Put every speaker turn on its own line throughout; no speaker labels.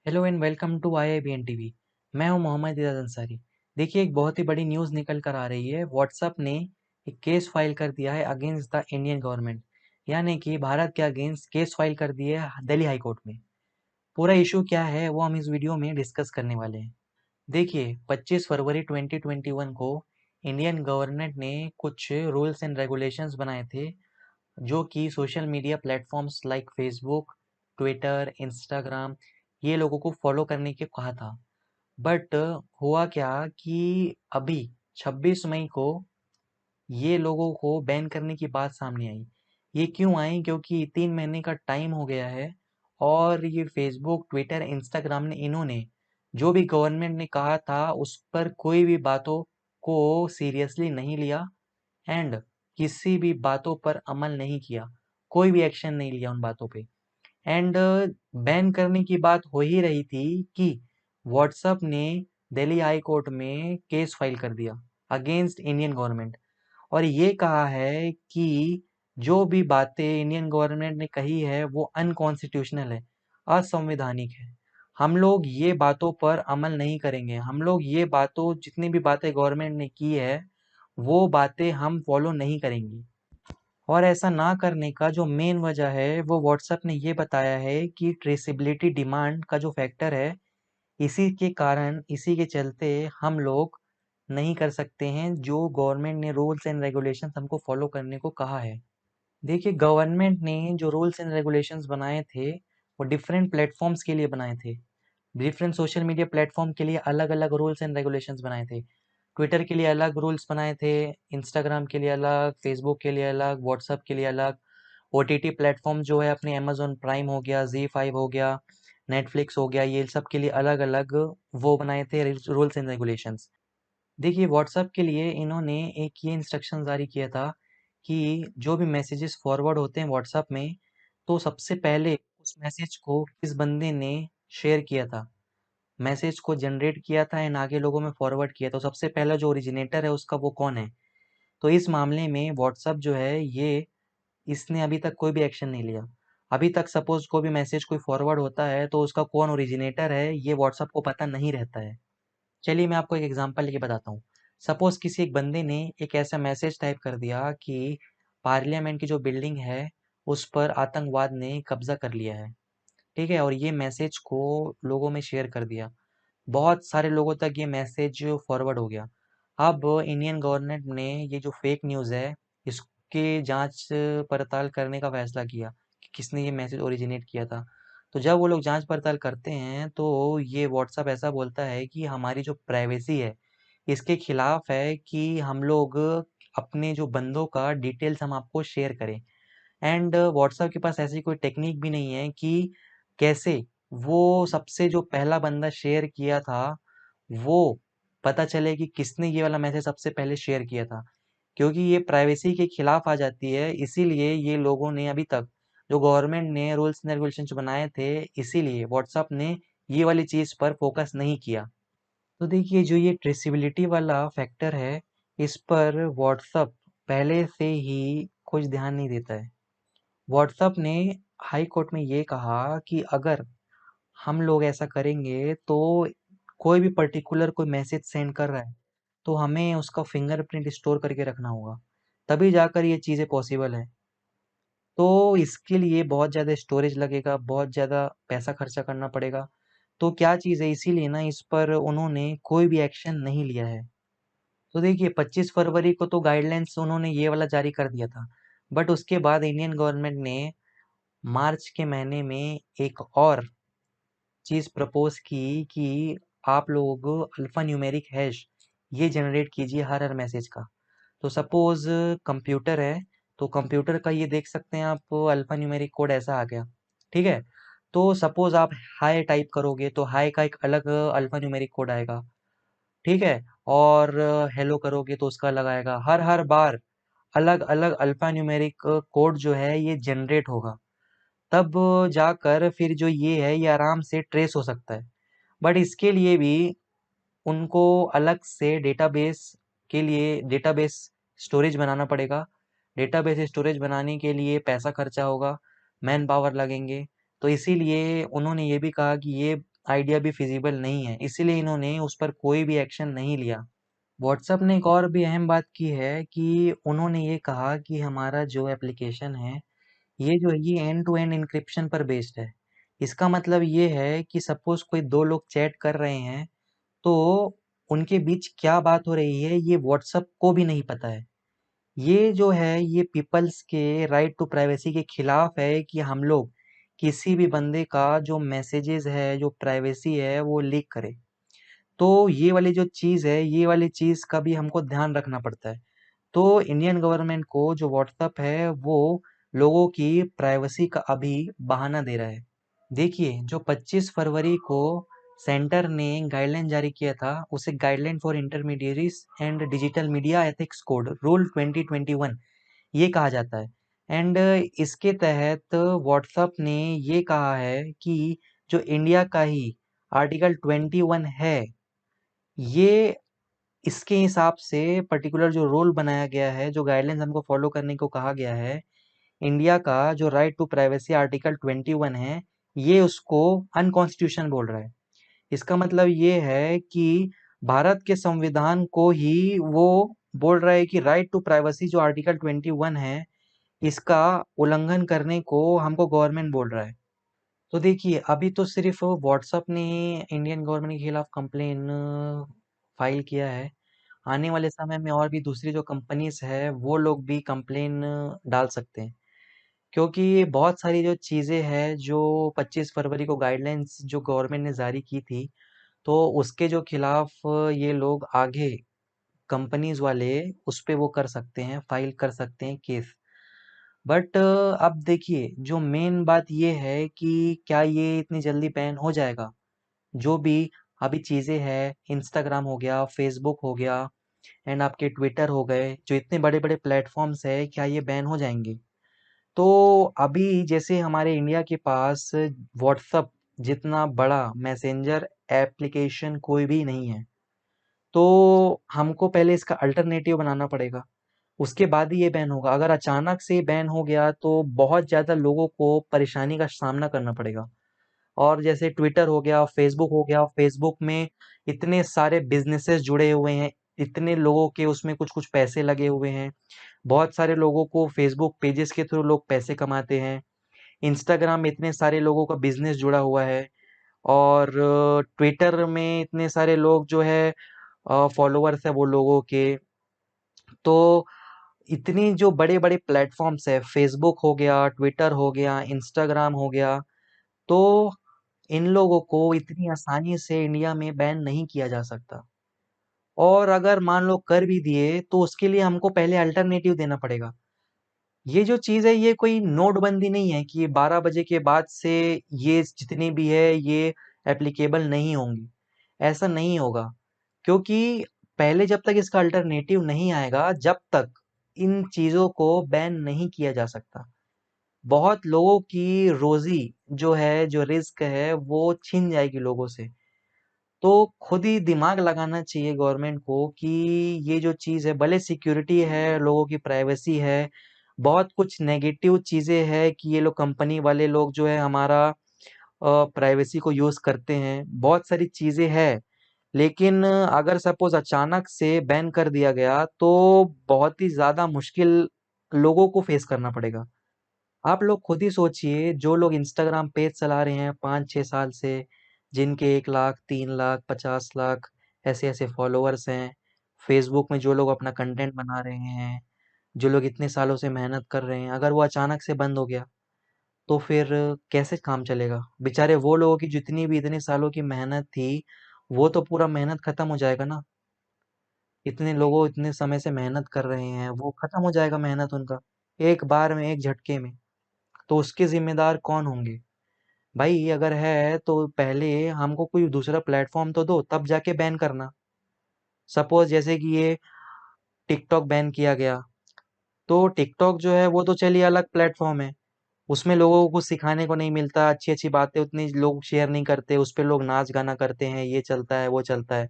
Hello and welcome to IIBN TV. मैं हूं मोहम्मद इजाज अंसारी। देखिए, एक बहुत ही बड़ी न्यूज़ निकल कर आ रही है। व्हाट्सएप ने एक केस फाइल कर दिया है अगेंस्ट द इंडियन गवर्नमेंट, यानी कि भारत के अगेंस्ट केस फाइल कर दिया है दिल्ली हाई कोर्ट में। पूरा इशू क्या है वो हम इस वीडियो में डिस्कस करने वाले हैं। देखिए, 25 फरवरी 2021 को इंडियन गवर्नमेंट ने कुछ रूल्स एंड रेगुलेशंस बनाए थे, जो कि social media platforms like Facebook, Twitter, Instagram, ये लोगों को फॉलो करने के कहा था। बट हुआ क्या कि अभी 26 मई को ये लोगों को बैन करने की बात सामने आई। ये क्यों आई? क्योंकि 3 महीने का टाइम हो गया है और ये फेसबुक, ट्विटर, इंस्टाग्राम ने इन्होंने जो भी गवर्नमेंट ने कहा था उस पर कोई भी बातों को सीरियसली नहीं लिया एंड किसी भी बातों पर अमल नहीं किया, कोई भी एक्शन नहीं लिया उन बातों पे। एंड बैन करने की बात हो ही रही थी कि व्हाट्सएप ने दिल्ली हाई कोर्ट में केस फाइल कर दिया अगेंस्ट इंडियन गवर्नमेंट और ये कहा है कि जो भी बातें इंडियन गवर्नमेंट ने कही है वो अनकॉन्स्टिट्यूशनल है, असंवैधानिक है। हम लोग ये बातों पर अमल नहीं करेंगे। हम लोग ये बातों जितनी भी बातें गवर्नमेंट ने की है वो बातें हम फॉलो नहीं करेंगे। और ऐसा ना करने का जो मेन वजह है वो व्हाट्सएप ने ये बताया है कि ट्रेसेबिलिटी डिमांड का जो फैक्टर है, इसी के कारण, इसी के चलते हम लोग नहीं कर सकते हैं जो गवर्नमेंट ने रूल्स एंड रेगुलेशंस हमको फॉलो करने को कहा है। देखिए, गवर्नमेंट ने जो रूल्स एंड रेगुलेशंस बनाए थे वो डिफरेंट प्लेटफॉर्म्स के लिए बनाए थे। डिफरेंट सोशल मीडिया प्लेटफॉर्म के लिए अलग अलग रूल्स एंड रेगुलेशंस बनाए थे। ट्विटर के लिए अलग रूल्स बनाए थे, इंस्टाग्राम के लिए अलग, फेसबुक के लिए अलग, व्हाट्सएप के लिए अलग। OTT प्लेटफॉर्म जो है अपने अमेजोन प्राइम हो गया, Z5 हो गया, नेटफ्लिक्स हो गया, ये सब के लिए अलग अलग वो बनाए थे रूल्स एंड रेगुलेशंस। देखिए, व्हाट्सएप के लिए इन्होंने एक ये इंस्ट्रक्शन जारी किया था कि जो भी मैसेजेस फॉरवर्ड होते हैं व्हाट्सएप में, तो सबसे पहले उस मैसेज को किस बंदे ने शेयर किया था, मैसेज को जनरेट किया था एंड आगे लोगों में फॉरवर्ड किया, तो सबसे पहला जो ओरिजिनेटर है उसका वो कौन है। तो इस मामले में व्हाट्सएप जो है ये इसने अभी तक कोई भी एक्शन नहीं लिया। अभी तक सपोज कोई भी मैसेज कोई फॉरवर्ड होता है तो उसका कौन ओरिजिनेटर है ये व्हाट्सएप को पता नहीं रहता है। चलिए मैं आपको एक एग्जांपल लेके बताता हूँ। सपोज किसी एक बंदे ने एक ऐसा मैसेज टाइप कर दिया कि पार्लियामेंट की जो बिल्डिंग है उस पर आतंकवाद ने कब्जा कर लिया है, ठीक है, और ये मैसेज को लोगों में शेयर कर दिया। बहुत सारे लोगों तक ये मैसेज फॉरवर्ड हो गया। अब इंडियन गवर्नमेंट ने ये जो फेक न्यूज़ है इसके जांच पड़ताल करने का फैसला किया कि किसने ये मैसेज ओरिजिनेट किया था। तो जब वो लोग जांच पड़ताल करते हैं तो ये व्हाट्सएप ऐसा बोलता है कि हमारी जो प्राइवेसी है इसके खिलाफ है कि हम लोग अपने जो बंदों का डिटेल्स हम आपको शेयर करें। एंड व्हाट्सएप के पास ऐसी कोई टेक्निक भी नहीं है कि कैसे वो सबसे जो पहला बंदा शेयर किया था वो पता चले कि किसने ये वाला मैसेज सबसे पहले शेयर किया था, क्योंकि ये प्राइवेसी के खिलाफ आ जाती है। इसीलिए ये लोगों ने अभी तक जो गवर्नमेंट ने रूल्स एंड रेगुलेशंस बनाए थे, इसीलिए व्हाट्सएप ने ये वाली चीज़ पर फोकस नहीं किया। तो देखिए, जो ये ट्रेसिबिलिटी वाला फैक्टर है इस पर व्हाट्सएप पहले से ही कुछ ध्यान नहीं देता है। व्हाट्सएप ने हाई कोर्ट में ये कहा कि अगर हम लोग ऐसा करेंगे तो कोई भी पर्टिकुलर कोई मैसेज सेंड कर रहा है तो हमें उसका फिंगरप्रिंट स्टोर करके रखना होगा, तभी जाकर ये चीज़ें पॉसिबल है। तो इसके लिए बहुत ज़्यादा स्टोरेज लगेगा, बहुत ज़्यादा पैसा खर्चा करना पड़ेगा। तो क्या चीज़ है, इसीलिए ना इस पर उन्होंने कोई भी एक्शन नहीं लिया है। तो देखिए, 25 फरवरी को तो गाइडलाइंस उन्होंने ये वाला जारी कर दिया था, बट उसके बाद इंडियन गवर्नमेंट ने मार्च के महीने में एक और चीज़ प्रपोज की कि आप लोग अल्फा न्यूमेरिक हैश ये जनरेट कीजिए हर हर मैसेज का। तो सपोज कंप्यूटर है, तो कंप्यूटर का ये देख सकते हैं आप, अल्फा न्यूमेरिक कोड ऐसा आ गया, ठीक है। तो सपोज आप हाई टाइप करोगे तो हाई का एक अलग अल्फा न्यूमेरिक कोड आएगा, ठीक है। और हेलो करोगे तो उसका अलग आएगा। हर हर बार अलग अलग अल्फा न्यूमेरिक कोड जो है ये जनरेट होगा, तब जाकर फिर जो ये है ये आराम से ट्रेस हो सकता है। बट इसके लिए भी उनको अलग से डेटाबेस के लिए डेटाबेस स्टोरेज बनाना पड़ेगा। डेटाबेस स्टोरेज बनाने के लिए पैसा खर्चा होगा, मैन पावर लगेंगे। तो इसीलिए उन्होंने ये भी कहा कि ये आइडिया भी फिजिबल नहीं है, इसीलिए इन्होंने उस पर कोई भी एक्शन नहीं लिया। व्हाट्सएप ने एक और भी अहम बात की है कि उन्होंने ये कहा कि हमारा जो एप्लीकेशन है, ये जो है ये एंड टू एंड इंक्रिप्शन पर बेस्ड है। इसका मतलब ये है कि सपोज कोई दो लोग चैट कर रहे हैं, तो उनके बीच क्या बात हो रही है ये व्हाट्सएप को भी नहीं पता है। ये जो है ये पीपल्स के राइट टू प्राइवेसी के खिलाफ है कि हम लोग किसी भी बंदे का जो मैसेजेस है, जो प्राइवेसी है वो लीक करें। तो ये वाली जो चीज़ है, ये वाली चीज़ का भी हमको ध्यान रखना पड़ता है। तो इंडियन गवर्नमेंट को जो व्हाट्सएप है वो लोगों की प्राइवेसी का अभी बहाना दे रहा है। देखिए, जो 25 फरवरी को सेंटर ने गाइडलाइन जारी किया था, उसे guideline for intermediaries and digital media ethics code rule 2021 ये कहा जाता है। एंड इसके तहत व्हाट्सएप ने ये कहा है कि जो इंडिया का ही आर्टिकल 21 है, ये इसके हिसाब से पर्टिकुलर जो रूल बनाया गया है, जो गाइडलाइंस हमको फॉलो करने को कहा गया है, इंडिया का जो राइट टू प्राइवेसी आर्टिकल 21 है, ये उसको अनकॉन्स्टिट्यूशन बोल रहा है। इसका मतलब ये है कि भारत के संविधान को ही वो बोल रहा है कि राइट टू प्राइवेसी जो आर्टिकल 21 है, इसका उल्लंघन करने को हमको गवर्नमेंट बोल रहा है। तो देखिए, अभी तो सिर्फ व्हाट्सएप ने इंडियन गवर्नमेंट के खिलाफ कंप्लेन फाइल किया है। आने वाले समय में और भी दूसरी जो कंपनीज है वो लोग भी कंप्लेन डाल सकते हैं, क्योंकि बहुत सारी जो चीज़ें हैं जो 25 फरवरी को गाइडलाइंस जो गवर्नमेंट ने जारी की थी, तो उसके जो खिलाफ ये लोग आगे कंपनीज वाले उस पे वो कर सकते हैं, फाइल कर सकते हैं केस। बट अब देखिए, जो मेन बात ये है कि क्या ये इतनी जल्दी बैन हो जाएगा? जो भी अभी चीज़ें हैं, इंस्टाग्राम हो गया, फेसबुक हो गया एंड आपके ट्विटर हो गए, जो इतने बड़े बड़े प्लेटफॉर्म्स है, क्या ये बैन हो जाएंगे? तो अभी जैसे हमारे इंडिया के पास व्हाट्सअप जितना बड़ा मैसेंजर एप्लीकेशन कोई भी नहीं है, तो हमको पहले इसका अल्टरनेटिव बनाना पड़ेगा, उसके बाद ही ये बैन होगा। अगर अचानक से बैन हो गया तो बहुत ज़्यादा लोगों को परेशानी का सामना करना पड़ेगा। और जैसे ट्विटर हो गया, फेसबुक हो गया, फेसबुक में इतने सारे बिजनेसेस जुड़े हुए हैं, इतने लोगों के उसमें कुछ कुछ पैसे लगे हुए हैं, बहुत सारे लोगों को फेसबुक पेजेस के थ्रू लोग पैसे कमाते हैं। इंस्टाग्राम में इतने सारे लोगों का बिजनेस जुड़ा हुआ है, और ट्विटर में इतने सारे लोग जो है फॉलोअर्स है वो लोगों के। तो इतनी जो बड़े बड़े प्लेटफॉर्म्स है, फेसबुक हो गया, ट्विटर हो गया, इंस्टाग्राम हो गया, तो इन लोगों को इतनी आसानी से इंडिया में बैन नहीं किया जा सकता। और अगर मान लो कर भी दिए तो उसके लिए हमको पहले अल्टरनेटिव देना पड़ेगा। ये जो चीज़ है ये कोई नोटबंदी नहीं है कि 12 बजे के बाद से ये जितनी भी है ये एप्लीकेबल नहीं होंगी। ऐसा नहीं होगा, क्योंकि पहले जब तक इसका अल्टरनेटिव नहीं आएगा, जब तक इन चीज़ों को बैन नहीं किया जा सकता। बहुत लोगों की रोज़ी जो है, जो रिज़्क है, वो छिन जाएगी लोगों से। तो खुद ही दिमाग लगाना चाहिए गवर्नमेंट को कि ये जो चीज़ है, भले सिक्योरिटी है, लोगों की प्राइवेसी है, बहुत कुछ नेगेटिव चीज़ें हैं कि ये लोग कंपनी वाले लोग जो है हमारा प्राइवेसी को यूज़ करते हैं, बहुत सारी चीज़ें हैं। लेकिन अगर सपोज़ अचानक से बैन कर दिया गया तो बहुत ही ज़्यादा मुश्किल लोगों को फेस करना पड़ेगा। आप लोग खुद ही सोचिए, जो लोग इंस्टाग्राम पेज चला रहे हैं 5-6 साल से, जिनके 1 लाख, 3 लाख, 50 लाख ऐसे-ऐसे फॉलोअर्स हैं। फेसबुक में जो लोग अपना कंटेंट बना रहे हैं, जो लोग इतने सालों से मेहनत कर रहे हैं, अगर वो अचानक से बंद हो गया, तो फिर कैसे काम चलेगा? बेचारे वो लोगों की जितनी भी इतने सालों की मेहनत थी, वो तो पूरा मेहनत खत्म हो जाएगा ना। इतने लोगों इतने समय से मेहनत कर रहे हैं, वो खत्म हो जाएगा मेहनत उनका, एक बार में, एक झटके में। तो उसके ज़िम्मेदार कौन होंगे? भाई अगर है तो पहले हमको कोई दूसरा प्लेटफ़ॉर्म तो दो, तब जाके बैन करना। सपोज़ जैसे कि ये टिकटॉक बैन किया गया, तो टिकटॉक जो है वो तो चलिए अलग प्लेटफ़ॉर्म है। उसमें लोगों को कुछ सिखाने को नहीं मिलता, अच्छी-अच्छी बातें उतनी लोग शेयर नहीं करते, उस पे लोग नाच-गाना करते हैं, ये चलता है, वो चलता है।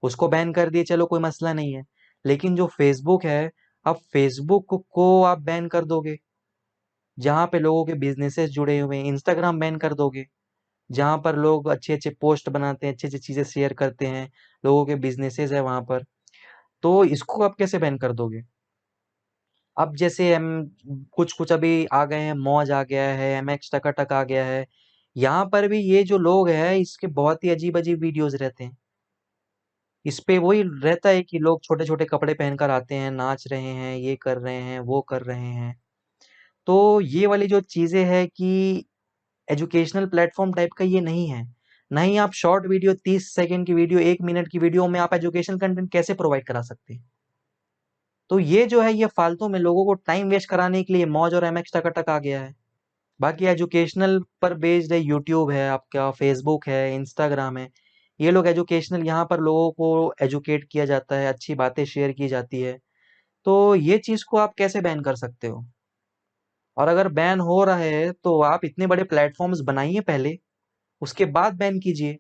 उसको बैन कर दिए, चलो कोई मसला नहीं है। लेकिन जो फ़ेसबुक है, अब फ़ेसबुक को आप बैन कर दोगे, जहाँ पे लोगों के बिज़नेसेस जुड़े हुए हैं, इंस्टाग्राम बैन कर दोगे। जहाँ पर लोग अच्छे-अच्छे पोस्ट बनाते हैं, अच्छी-अच्छी चीज़ें शेयर करते हैं, लोगों के बिज़नेसेस है वहाँ पर। तो इसको आप कैसे बैन कर दोगे? अब जैसे हम कुछ-कुछ अभी आ गए हैं, मौज आ गया है, एमएक्स टकाटक आ गया है। यहाँ पर भी ये जो लोग हैं, इसके बहुत ही अजीब-अजीब वीडियोज़ रहते हैं। इस पे वही रहता है कि लोग छोटे-छोटे कपड़े पहनकर आते हैं, नाच रहे हैं, ये कर रहे हैं, वो कर रहे हैं। तो ये वाली जो चीज़ें हैं कि एजुकेशनल प्लेटफ़ॉर्म टाइप का ये नहीं है। ना ही आप शॉर्ट वीडियो 30 सेकंड की वीडियो, 1 मिनट की वीडियो में आप एजुकेशनल कंटेंट कैसे प्रोवाइड करा सकते हैं? तो ये जो है ये फालतू में लोगों को टाइम वेस्ट कराने के लिए मौज और एमएक्स टकाटक आ गया है। बाकी एजुकेशनल पर बेस्ड है, यूट्यूब है आपका, फेसबुक है, इंस्टाग्राम है। ये लोग एजुकेशनल यहाँ पर लोगों को एजुकेट किया जाता है, अच्छी बातें शेयर की जाती है। तो ये चीज़ को आप कैसे बैन कर सकते हो? और अगर बैन हो रहा है तो आप इतने बड़े प्लेटफ़ॉर्म्स बनाइए पहले, उसके बाद बैन कीजिए।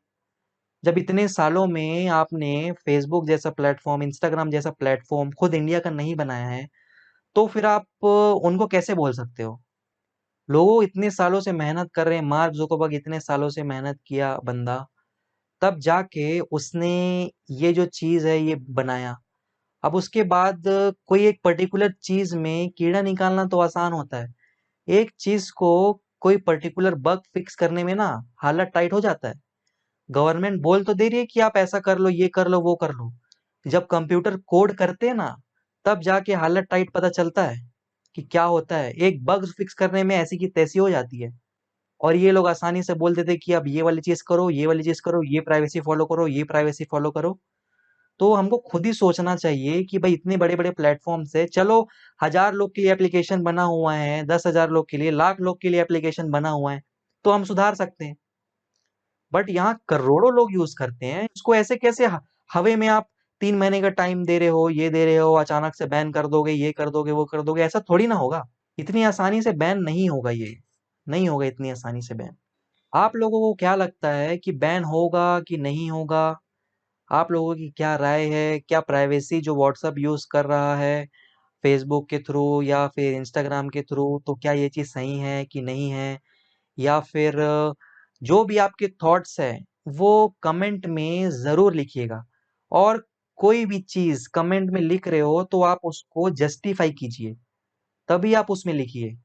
जब इतने सालों में आपने फेसबुक जैसा प्लेटफ़ॉर्म, इंस्टाग्राम जैसा प्लेटफ़ॉर्म खुद इंडिया का नहीं बनाया है, तो फिर आप उनको कैसे बोल सकते हो? लोग इतने सालों से मेहनत कर रहे हैं, मार्क ज़ुकरबर्ग इतने सालों से मेहनत किया बंदा, तब जाके उसने ये जो चीज़ है ये बनाया। अब उसके बाद कोई एक पर्टिकुलर चीज़ में कीड़ा निकालना तो आसान होता है। एक चीज़ को कोई पर्टिकुलर बग फिक्स करने में ना हालत टाइट हो जाता है। गवर्नमेंट बोल तो दे रही है कि आप ऐसा कर लो, ये कर लो, वो कर लो। जब कंप्यूटर कोड करते हैं ना, तब जाके हालत टाइट पता चलता है कि क्या होता है। एक बग फिक्स करने में ऐसी की तैसी हो जाती है। और ये लोग आसानी से बोल देते कि अब ये वाली चीज़ करो, ये वाली चीज़ करो, ये प्राइवेसी फॉलो करो, ये प्राइवेसी फॉलो करो। तो हमको खुद ही सोचना चाहिए कि भाई इतने बड़े-बड़े प्लेटफ़ॉर्म्स है, चलो 1000 लोग के लिए एप्लीकेशन बना हुआ है, 10,000 लोग के लिए, लाख लोग के लिए एप्लीकेशन बना हुआ है, तो हम सुधार सकते हैं। बट यहाँ करोड़ों लोग यूज़ करते हैं, इसको ऐसे कैसे हवे में आप 3 महीने का टाइम दे रहे हो, ये दे रहे हो, अचानक से बैन कर दोगे, ये कर दोगे, वो कर दोगे, ऐसा थोड़ी ना होगा। इतनी आसानी से बैन नहीं होगा ये, नहीं होगा इतनी आसानी से बैन। आप लोगों को क्या लगता है कि बैन होगा कि नहीं होगा? आप लोगों की क्या राय है? क्या प्राइवेसी जो व्हाट्सएप यूज़ कर रहा है, फेसबुक के थ्रू या फिर इंस्टाग्राम के थ्रू, तो क्या ये चीज़ सही है कि नहीं है? या फिर जो भी आपके थॉट्स हैं, वो कमेंट में ज़रूर लिखिएगा। और कोई भी चीज़ कमेंट में लिख रहे हो, तो आप उसको जस्टिफ़ाई कीजिए, तभी आप उसमें लिखिए।